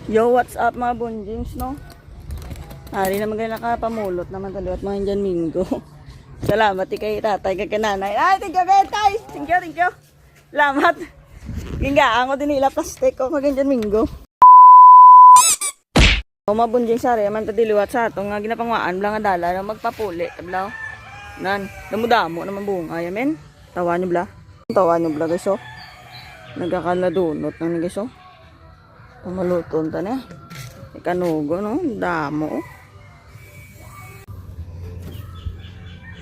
Yo, what's up mga bunjings, no? Hari naman kayo nakapamulot naman talo at mga Indian Minggo. Salamat kay tatay, kay kananay. Ay, thank you, guys! Thank you. Salamat. Gingaan ko din nila plastic ko kag Indian Minggo. O mga bunjings, sari, man tadiliwat sa atong nga ginapangwaan, blang nga dala na magpapuli. Tablaw. Nan, damo-damo naman bunga, yamen. Tawa nyo bla. Tawa nyo bla, guys, oh. Nagkakaladunot ng guys, oh. Pamaluton ta na. Ikanugo, no? Damo, oh.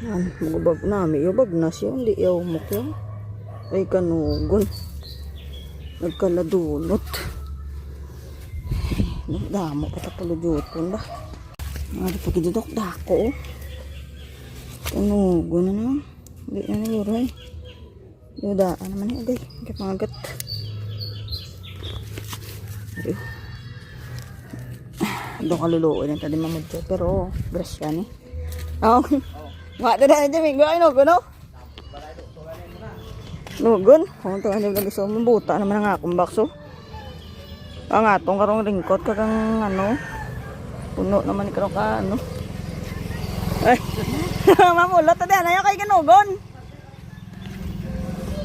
Yan, magubag namin. Yubag na siya. Hindi yawmok yan. Ay, kanugon. Nagkaladunot. Damo, patapuluduton ba? Mga pagidudok dako, oh. Kanugo na naman. Hindi na nayuray. Yudaan naman niya, agay. Kapangagat. Aduh. Doon kaluluoy na tadi mamudyo. Pero, brush yan eh. Oo. Mga tada na dyan, Minggo. Ay, nugon, no? Nugon. Oo, ito nga nilagay sa mabuta naman ang akong bakso. Ang atong karong ringkot, kakang ano. Puno naman ni karong ka, ano. Ay. Mamulot, tada na yung kay kanugon.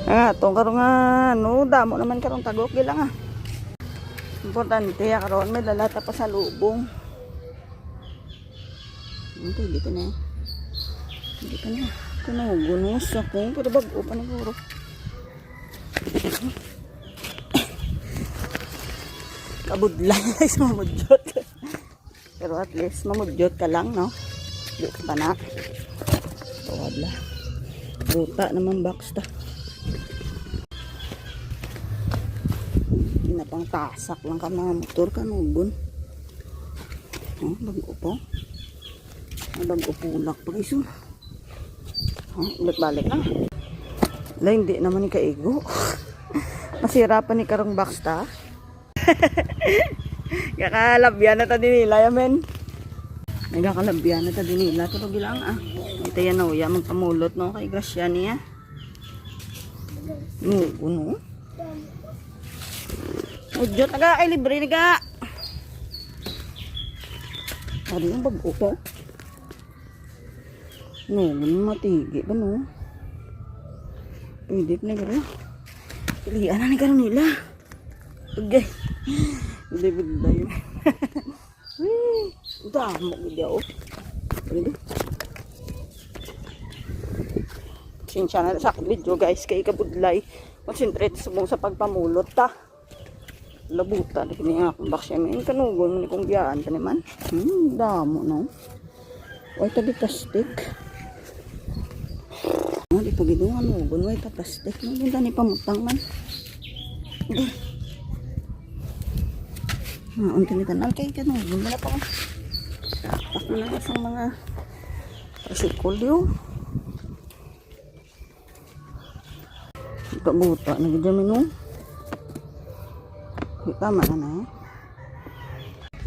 Ang atong karong ano, damo naman karong tagok. Gilang ah. Importante ya karon may lalata pa sa lubong. Hindi dito na. Dito na. Kunugunos ako. Pero bago pa naguro. Kabudlan guys, mamudyot. Pero at least mamudyot ka lang, no? Dito pa na. Tuwadla. Buta naman box ta. Pang tasak lang ka mga motor kanugon. Oh, bago po. Bago pulak pa iso. Oh, balik na. Wala, hindi naman ni kaigo. Masira pa ni karong box ta. Kakalabyan na ta din nila, yamen. Nagkakalabyan na ta din nila. Pero bilang ah. Ito yan o, ya magpamulot no kay Gracia niya. No. Udyot naga ay libre naga. Ano yung bago po? No, matigi ba no? Pwede pa na gano'n. Pilihan na gano'n nila. Okay. Hindi ba yun? Damo gila o. Pwede. Sinsya na sa video guys. Kay kabudlay. Concentrate sa pagpamulot ta. Labuta di kini akong bakya may kanugon ni kong biyaan pa naman. Damo no. Way tabi plastic. No di pagidungan mo gun way ta plastic no ginta ni pamutang man. Unti ni kanal kay kanugon wala pa ko. Tapak na lang sa mga resikulyo. Kabuta na gidya no. Tama na na.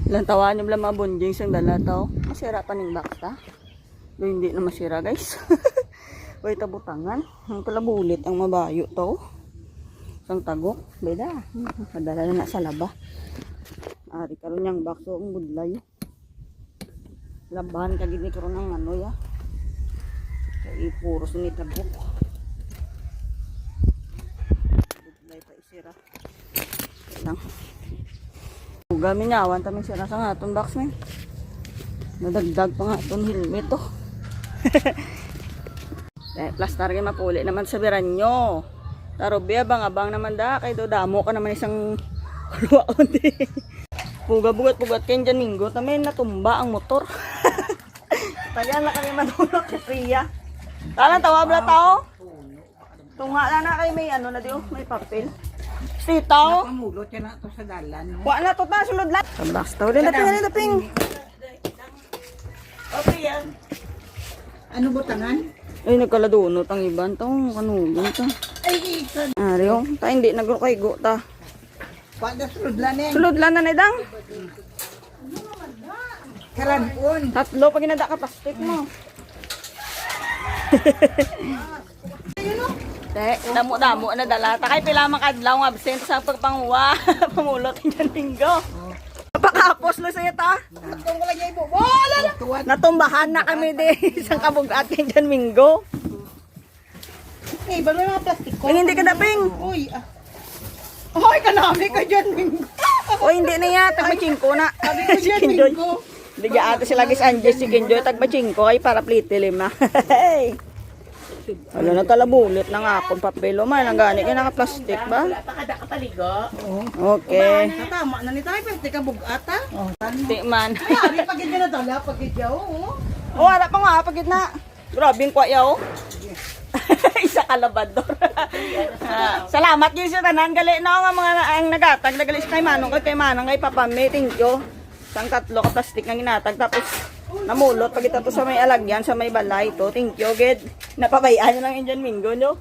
Ilang tawa niyo lang mga bunjing sang dala to. Masira pa ning box ta. Do hindi na masira guys. Way tabutangan. Ang kalabulit ang mabayo to. Sang tagok. Beda. Padala na sa laba. Ari karon yang box ang budlay. Labahan kagid ni karon ang ano ya. Kay puros ni tagok. Budlay pa isira. Lang. Gami niya, awan tamang sira sa nga itong box men. Nadagdag pa nga itong helmet to. Plastar kayo mapuli naman sa biran nyo. Tarobi, abang-abang naman da. Kay do damo ka naman isang kulwaon di. Puga-bugat-bugat kayo dyan Minggo. Tamay natumba ang motor. Tagaan na kami matulog kay Priya. Talang tawab na tao. Tunga na kayo may ano na di oh, may papel. Sitaw. Napamulot yan na ito sa dalan. Wa na to ta sulod lang. Tabas taw din na ping. Okay yan. Ano butangan? Ay nagkaladunot ang iban tong kanugon ta. Ay, ito. Ariyo, ta hindi nagkaygo ta. Pada sulod lang yan. Sulod lang na nidang. Karanpon. Tatlo pag inada ka plastic mo. Te, damo-damo na dala. Takay pila makadlaw ng absent sa pagpanguwa. Pamulot ng Minggo. makapos lo sa'yo ta. Itong wala niya ibo. Wala na. Tuwan. Natumbahan na kami din sa kabugat kay Jan Mingo. Eh, balo yung mga plastic ko. Ay, hindi ka daping. Uy, ah. Hoy, kanami ka dyan, Mingo. O hindi na yan, tagmachingko na. Sabi ko Si dyan, Kinjoy. Mingo. Hindi ata sila gis Anjes si Kinjoy, tagmachingko ay para plitilim na. Hey! Wala na talabulit na nga akong papelo man. Ang gani ka naka-plastic ba? Pakada ka paligo. Okay. Tama na ni tayo, pwede ka bugata. Oh, Di man. Ay, ari, pagid ka na dala, pagid yaw, oh. O, wala pa nga, pagit na. Grabe yung kwayaw. Isa kalabador. Salamat yun sa tanan. Gali na nga mga ang nagatag. Nagalis kay Manong, kay Manang, kay Papami. Thank you. Isang 3 ka plastic ang ginatag. Tapos namulot. Pag ito sa may alagyan, sa may balay ito. Thank you, Ged. Napabayaan nyo lang yung Jan Mingo, no?